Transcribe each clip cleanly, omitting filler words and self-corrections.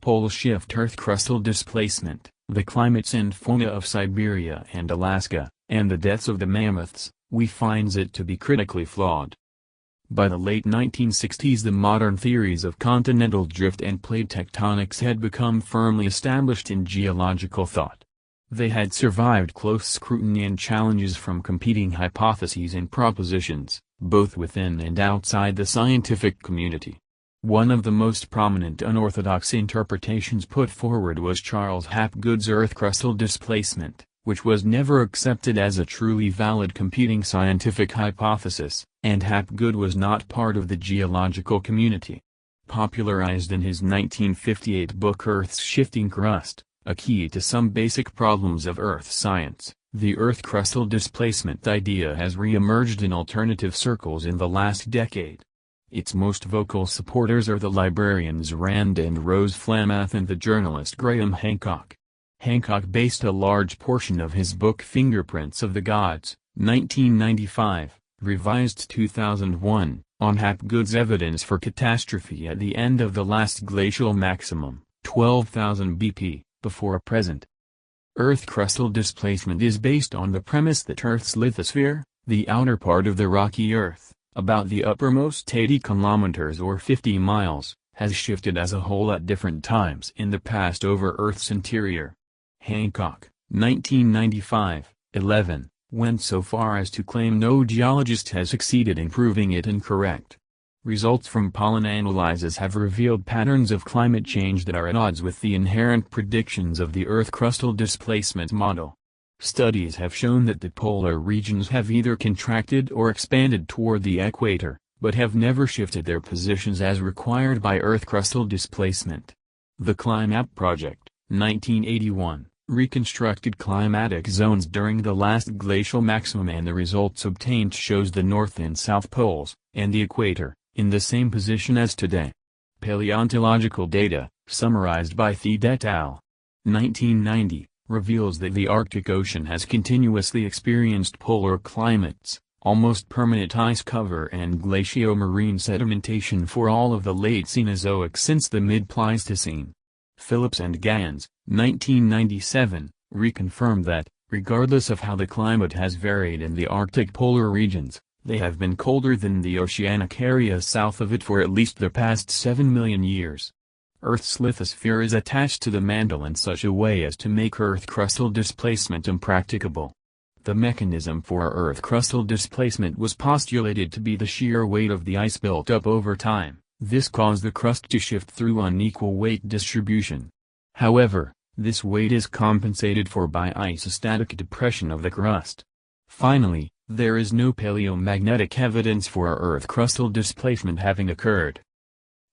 Pole shift Earth crustal displacement, the climates and fauna of Siberia and Alaska, and the deaths of the mammoths, we finds it to be critically flawed. By the late 1960s the modern theories of continental drift and plate tectonics had become firmly established in geological thought. They had survived close scrutiny and challenges from competing hypotheses and propositions, both within and outside the scientific community. One of the most prominent unorthodox interpretations put forward was Charles Hapgood's Earth crustal displacement, which was never accepted as a truly valid competing scientific hypothesis, and Hapgood was not part of the geological community. Popularized in his 1958 book Earth's Shifting Crust, a key to some basic problems of Earth science, the Earth crustal displacement idea has re-emerged in alternative circles in the last decade. Its most vocal supporters are the librarians Rand and Rose Flamath and the journalist Graham Hancock. Hancock based a large portion of his book Fingerprints of the Gods, 1995, revised 2001, on Hapgood's evidence for catastrophe at the end of the last glacial maximum, 12,000 BP, before present. Earth crustal displacement is based on the premise that Earth's lithosphere, the outer part of the rocky Earth, about the uppermost 80 kilometers or 50 miles, has shifted as a whole at different times in the past over Earth's interior. Hancock, 1995, 11, went so far as to claim no geologist has succeeded in proving it incorrect. Results from pollen analyses have revealed patterns of climate change that are at odds with the inherent predictions of the Earth crustal displacement model. Studies have shown that the polar regions have either contracted or expanded toward the equator, but have never shifted their positions as required by Earth crustal displacement. The CliMap project, 1981, reconstructed climatic zones during the last glacial maximum and the results obtained shows the North and South Poles, and the equator, in the same position as today. Paleontological data, summarized by Thede et al. 1990, reveals that the Arctic Ocean has continuously experienced polar climates, almost permanent ice cover and glacial-marine sedimentation for all of the late Cenozoic since the mid-Pleistocene. Phillips and Gans, 1997, reconfirmed that, regardless of how the climate has varied in the Arctic polar regions, they have been colder than the oceanic area south of it for at least the past 7 million years. Earth's lithosphere is attached to the mantle in such a way as to make Earth crustal displacement impracticable. The mechanism for Earth crustal displacement was postulated to be the shear weight of the ice built up over time. This caused the crust to shift through unequal weight distribution. However, this weight is compensated for by isostatic depression of the crust. Finally, there is no paleomagnetic evidence for Earth crustal displacement having occurred.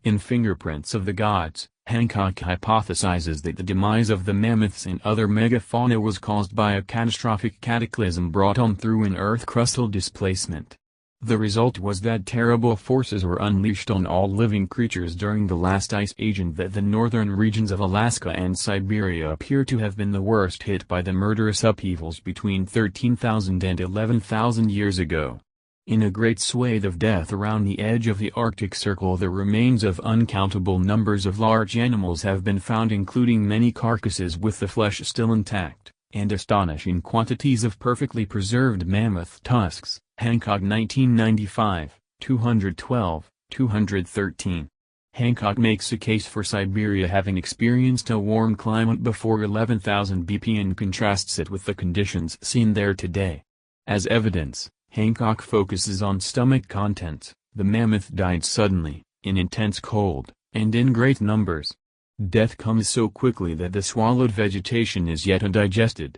In Fingerprints of the Gods, Hancock hypothesizes that the demise of the mammoths and other megafauna was caused by a catastrophic cataclysm brought on through an Earth crustal displacement. The result was that terrible forces were unleashed on all living creatures during the last ice age and that the northern regions of Alaska and Siberia appear to have been the worst hit by the murderous upheavals between 13,000 and 11,000 years ago. In a great swathe of death around the edge of the Arctic Circle the remains of uncountable numbers of large animals have been found including many carcasses with the flesh still intact, and astonishing quantities of perfectly preserved mammoth tusks. Hancock 1995, 212, 213. Hancock makes a case for Siberia having experienced a warm climate before 11,000 BP and contrasts it with the conditions seen there today. As evidence, Hancock focuses on stomach contents. The mammoth died suddenly, in intense cold, and in great numbers. Death comes so quickly that the swallowed vegetation is yet undigested.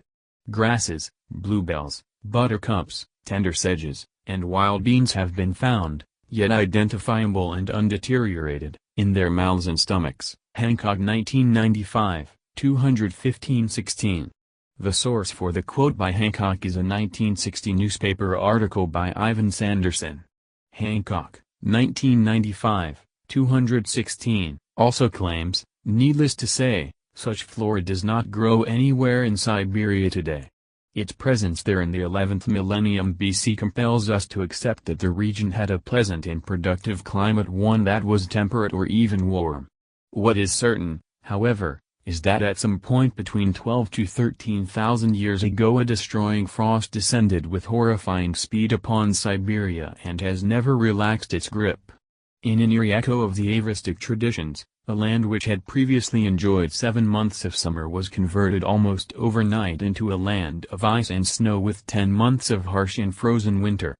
Grasses, bluebells, buttercups, tender sedges, and wild beans have been found, yet identifiable and undeteriorated, in their mouths and stomachs. Hancock 1995, 215-16. The source for the quote by Hancock is a 1960 newspaper article by Ivan Sanderson. Hancock, 1995, 216, also claims, needless to say, such flora does not grow anywhere in Siberia today. Its presence there in the 11th millennium BC compels us to accept that the region had a pleasant and productive climate, one that was temperate or even warm. What is certain, however, is that at some point between 12 to 13,000 years ago a destroying frost descended with horrifying speed upon Siberia and has never relaxed its grip. In an eerie echo of the Avristic traditions, a land which had previously enjoyed 7 months of summer was converted almost overnight into a land of ice and snow with 10 months of harsh and frozen winter.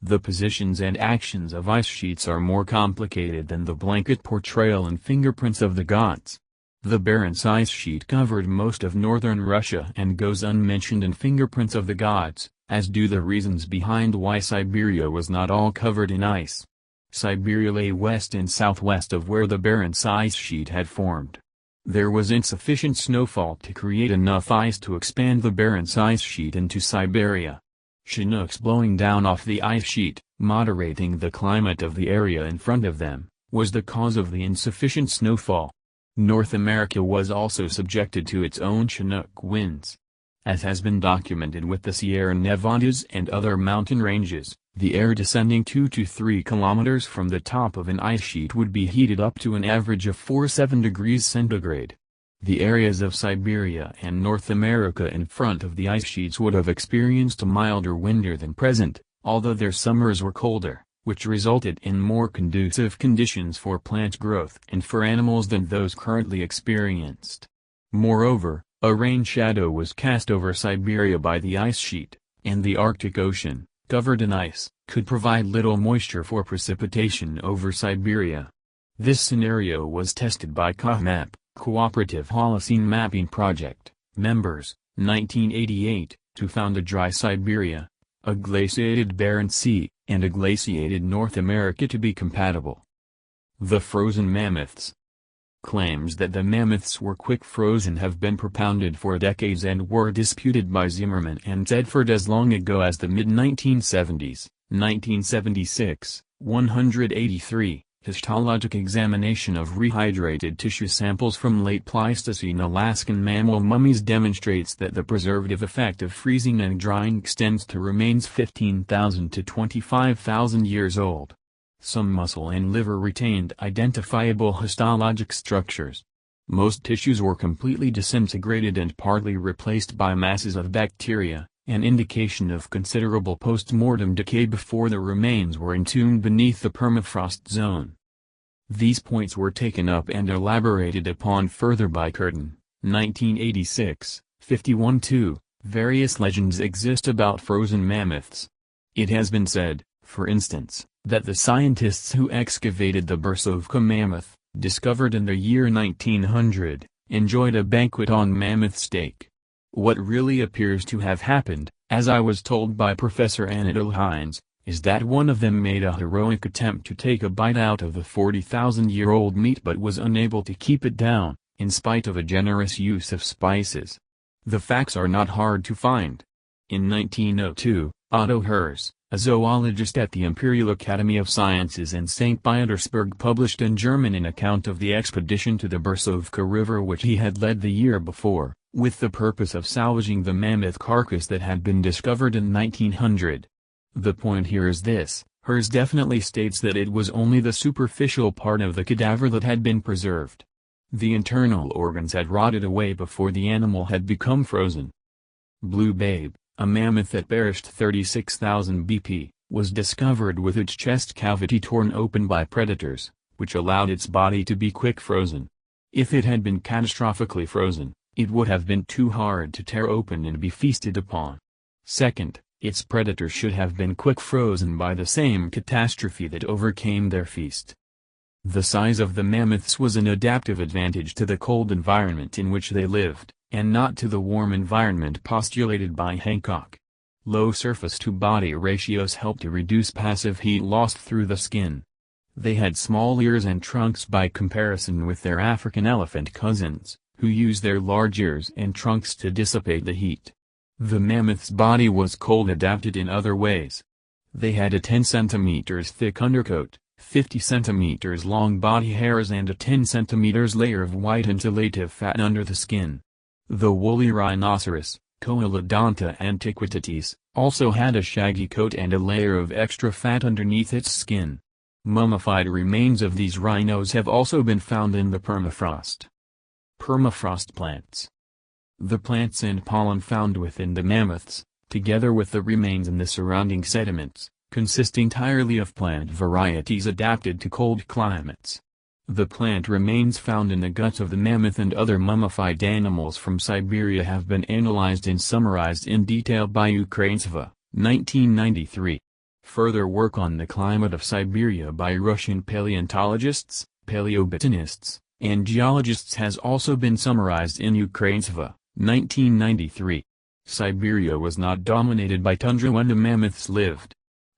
The positions and actions of ice sheets are more complicated than the blanket portrayal and fingerprints of the gods. The Barents ice sheet covered most of northern Russia and goes unmentioned in Fingerprints of the Gods, as do the reasons behind why Siberia was not all covered in ice. Siberia lay west and southwest of where the Barents ice sheet had formed. There was insufficient snowfall to create enough ice to expand the Barents ice sheet into Siberia. Chinooks blowing down off the ice sheet, moderating the climate of the area in front of them, was the cause of the insufficient snowfall. North America was also subjected to its own Chinook winds. As has been documented with the Sierra Nevadas and other mountain ranges, the air descending 2 to 3 kilometers from the top of an ice sheet would be heated up to an average of 47 degrees centigrade. The areas of Siberia and North America in front of the ice sheets would have experienced a milder winter than present, although their summers were colder, which resulted in more conducive conditions for plant growth and for animals than those currently experienced. Moreover, a rain shadow was cast over Siberia by the ice sheet, and the Arctic Ocean, covered in ice, could provide little moisture for precipitation over Siberia. This scenario was tested by KAKU, Cooperative Holocene Mapping Project, members, 1988, to found a dry Siberia, a glaciated Barents Sea, and a glaciated North America to be compatible. The frozen mammoths. Claims that the mammoths were quick frozen have been propounded for decades and were disputed by Zimmerman and Tedford as long ago as the mid-1970s. 1976, 183, histologic examination of rehydrated tissue samples from late Pleistocene Alaskan mammal mummies demonstrates that the preservative effect of freezing and drying extends to remains 15,000 to 25,000 years old. Some muscle and liver retained identifiable histologic structures. Most tissues were completely disintegrated and partly replaced by masses of bacteria, an indication of considerable post-mortem decay before the remains were entombed beneath the permafrost zone. These points were taken up and elaborated upon further by Curtin, 1986, 51-2. Various legends exist about frozen mammoths. It has been said, for instance, that the scientists who excavated the Bursovka mammoth, discovered in the year 1900, enjoyed a banquet on mammoth steak. What really appears to have happened, as I was told by Professor Anatol Hines, is that one of them made a heroic attempt to take a bite out of the 40,000-year-old meat but was unable to keep it down, in spite of a generous use of spices. The facts are not hard to find. In 1902, Otto Herz, a zoologist at the Imperial Academy of Sciences in St. Petersburg, published in German an account of the expedition to the Bursovka River which he had led the year before, with the purpose of salvaging the mammoth carcass that had been discovered in 1900. The point here is this: Herz definitely states that it was only the superficial part of the cadaver that had been preserved. The internal organs had rotted away before the animal had become frozen. Blue Babe, a mammoth that perished 36,000 BP, was discovered with its chest cavity torn open by predators, which allowed its body to be quick frozen. If it had been catastrophically frozen, it would have been too hard to tear open and be feasted upon. Second, its predators should have been quick frozen by the same catastrophe that overcame their feast. The size of the mammoths was an adaptive advantage to the cold environment in which they lived, and not to the warm environment postulated by Hancock. Low surface-to-body ratios helped to reduce passive heat lost through the skin. They had small ears and trunks by comparison with their African elephant cousins, who use their large ears and trunks to dissipate the heat. The mammoth's body was cold-adapted in other ways. They had a 10 cm thick undercoat, 50 cm long body hairs and a 10 cm layer of white insulative fat under the skin. The woolly rhinoceros, Coelodonta antiquitatis, also had a shaggy coat and a layer of extra fat underneath its skin. Mummified remains of these rhinos have also been found in the permafrost. permafrost plants. The plants and pollen found within the mammoths, together with the remains in the surrounding sediments, consist entirely of plant varieties adapted to cold climates. The plant remains found in the guts of the mammoth and other mummified animals from Siberia have been analyzed and summarized in detail by Ukraintseva, 1993. Further work on the climate of Siberia by Russian paleontologists, paleobotanists, and geologists has also been summarized in Ukraintseva, 1993. Siberia was not dominated by tundra when the mammoths lived.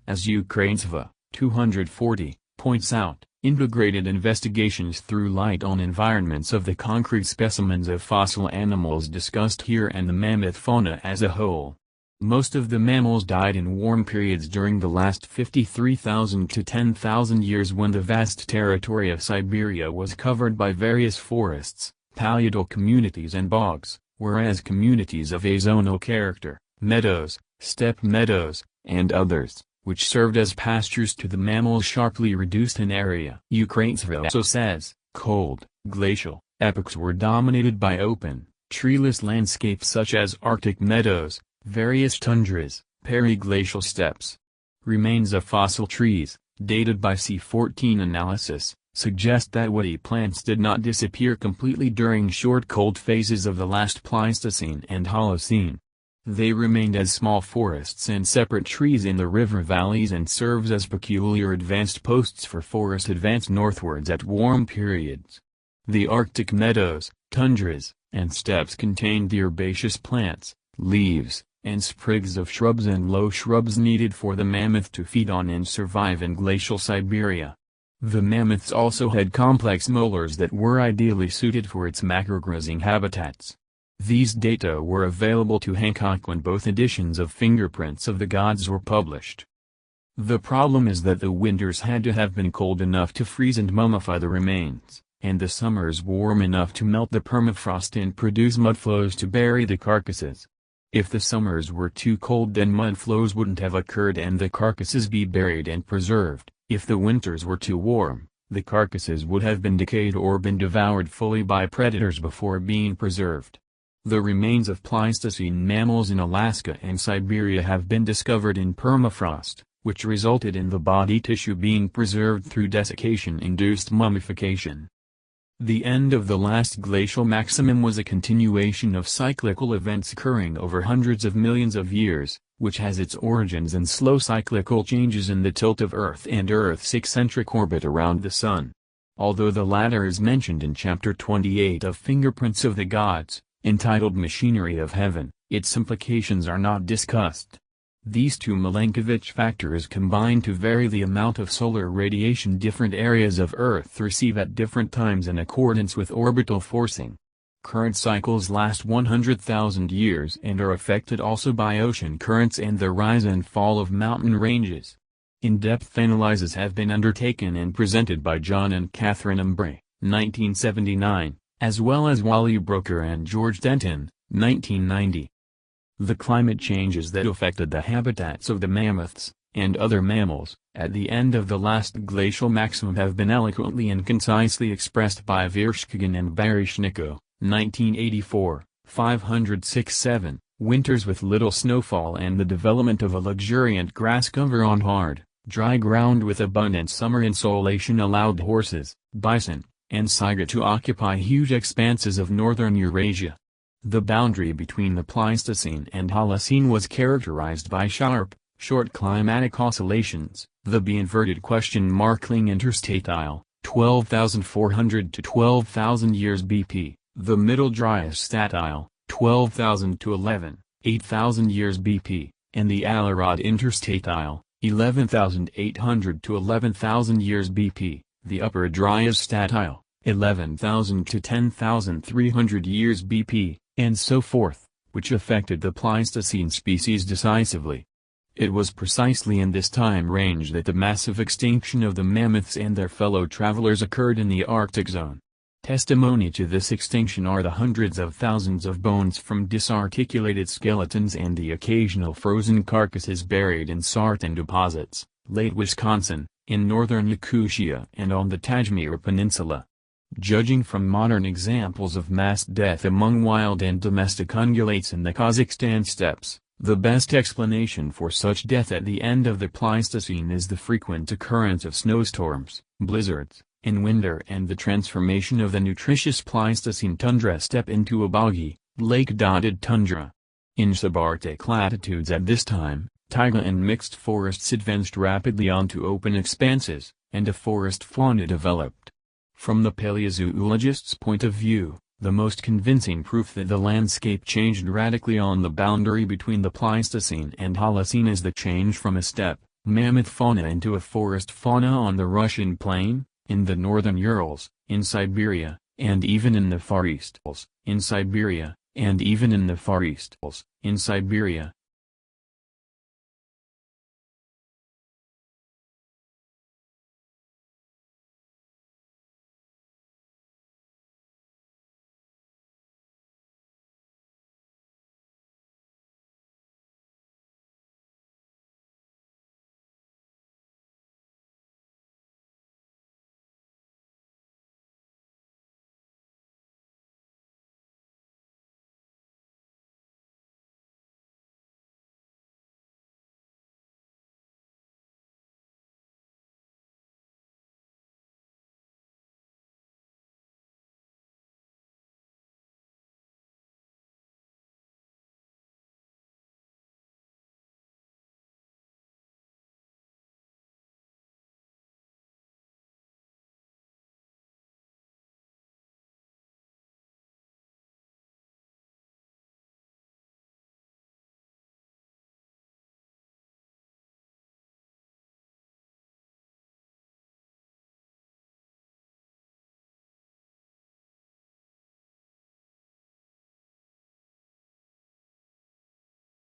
As Ukraintseva, 240, points out, integrated investigations threw light on environments of the concrete specimens of fossil animals discussed here and the mammoth fauna as a whole. Most of the mammals died in warm periods during the last 53,000 to 10,000 years when the vast territory of Siberia was covered by various forests, paludal communities and bogs, whereas communities of azonal character, meadows, steppe meadows, and others, which served as pastures to the mammals sharply reduced in area. Ukraintseva also says, cold, glacial, epochs were dominated by open, treeless landscapes such as Arctic meadows, various tundras, periglacial steppes. Remains of fossil trees, dated by C14 analysis, suggest that woody plants did not disappear completely during short cold phases of the last Pleistocene and Holocene. They remained as small forests and separate trees in the river valleys and serves as peculiar advanced posts for forest advance northwards at warm periods. The Arctic meadows, tundras, and steppes contained the herbaceous plants, leaves, and sprigs of shrubs and low shrubs needed for the mammoth to feed on and survive in glacial Siberia. The mammoths also had complex molars that were ideally suited for its macrograzing habitats. These data were available to Hancock when both editions of Fingerprints of the Gods were published. The problem is that the winters had to have been cold enough to freeze and mummify the remains, and the summers warm enough to melt the permafrost and produce mudflows to bury the carcasses. If the summers were too cold, then mudflows wouldn't have occurred and the carcasses be buried and preserved. If the winters were too warm, the carcasses would have been decayed or been devoured fully by predators before being preserved. The remains of Pleistocene mammals in Alaska and Siberia have been discovered in permafrost, which resulted in the body tissue being preserved through desiccation-induced mummification. The end of the last glacial maximum was a continuation of cyclical events occurring over hundreds of millions of years, which has its origins in slow cyclical changes in the tilt of Earth and Earth's eccentric orbit around the Sun. Although the latter is mentioned in Chapter 28 of Fingerprints of the Gods, entitled Machinery of Heaven, its implications are not discussed. These two Milankovitch factors combine to vary the amount of solar radiation different areas of Earth receive at different times in accordance with orbital forcing. Current cycles last 100,000 years and are affected also by ocean currents and the rise and fall of mountain ranges. In-depth analyses have been undertaken and presented by John and Catherine Umbre, 1979, as well as Wally Broker and George Denton, 1990. The climate changes that affected the habitats of the mammoths, and other mammals, at the end of the last glacial maximum have been eloquently and concisely expressed by Vershkagin and Baryshnikov, 1984, 506-7, winters with little snowfall and the development of a luxuriant grass cover on hard, dry ground with abundant summer insolation allowed horses, bison, and saiga to occupy huge expanses of northern Eurasia. The boundary between the Pleistocene and Holocene was characterized by sharp, short climatic oscillations, the B*Ling interstatile, 12,400 to 12,000 years BP, the middle Dryas-statile, 12,000 to 8,000 years BP, and the Alarad interstatile, 11,800 to 11,000 years BP, the upper Dryas-statile, 11,000 to 10,300 years BP, and so forth, which affected the Pleistocene species decisively. It was precisely in this time range that the massive extinction of the mammoths and their fellow travelers occurred in the Arctic zone. Testimony to this extinction are the hundreds of thousands of bones from disarticulated skeletons and the occasional frozen carcasses buried in sartan deposits, Lake Wisconsin, in northern Yakutia and on the Tajmir Peninsula. Judging from modern examples of mass death among wild and domestic ungulates in the Kazakhstan steppes, the best explanation for such death at the end of the Pleistocene is the frequent occurrence of snowstorms, blizzards, in winter and the transformation of the nutritious Pleistocene tundra steppe into a boggy, lake-dotted tundra. In subarctic latitudes at this time, taiga and mixed forests advanced rapidly onto open expanses, and a forest fauna developed. From the paleozoologist's point of view, the most convincing proof that the landscape changed radically on the boundary between the Pleistocene and Holocene is the change from a steppe, mammoth fauna into a forest fauna on the Russian plain, in the northern Urals, in Siberia, and even in the Far East. In Siberia,